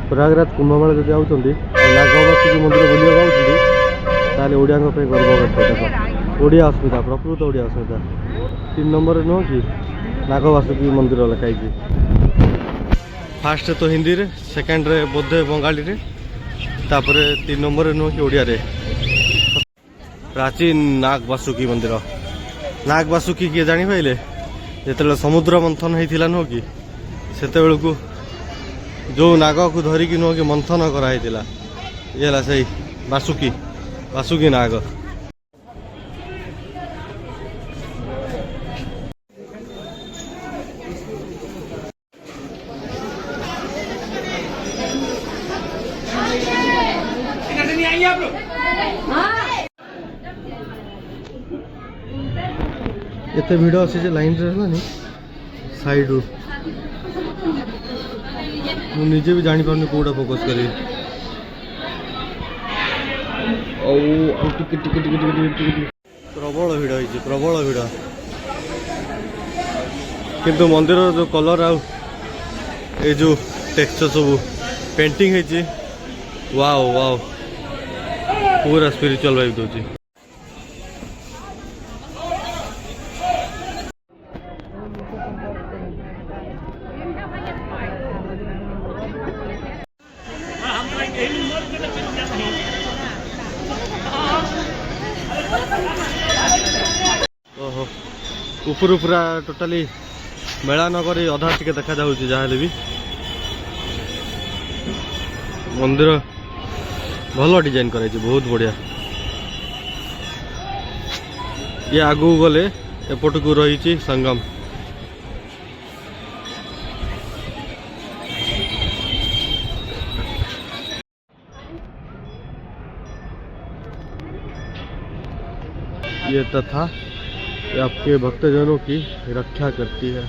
प्रयागराज कुंभमेला जब आउଛନ୍ତି नागबासुकी मंदिर बुलिया आउଛନ୍ତି ताले ओडिया पे गर्व करते ओडिया अस्मिता प्रकृत ओडिया अस्मिता 3 नंबर नुह कि नागबासुकी मंदिर लिखाई फास्ट तो हिंदी रे सेकेंड रे बोधे बंगाली रे तापरे 3 नंबर नुह कि ओडिया रे प्राचीन नागबासुकी मंदिर नागबासुकी किए जानी पाइले जिते समुद्र मंथन होता नुह कि सेते बेलू जो नाग को धरिकी नुह कि मंथन कराई ये से बासुकी बासुकी नाग एते भिड़ अच्छे लाइन रे साइड मुझे भी जानी पार्नी कौटा फोकस करी प्रबल भिड़ होती प्रबल भिड़ किंतु मंदिर जो कलर आउ ये जो टेक्सचर सब पेंटिंग है वाओ वाओ पूरा स्पिरिचुअल वाइब दूसरी ओहो ऊपर पूरा टोटाली मेला नगर अधा टिके देखा जाऊँ जहाँ भी मंदिर भल डिजाइन कराई बहुत बढ़िया ये आगू गले एपट को रही संगम ये तथा ये आपके भक्तजनों की रक्षा करती है।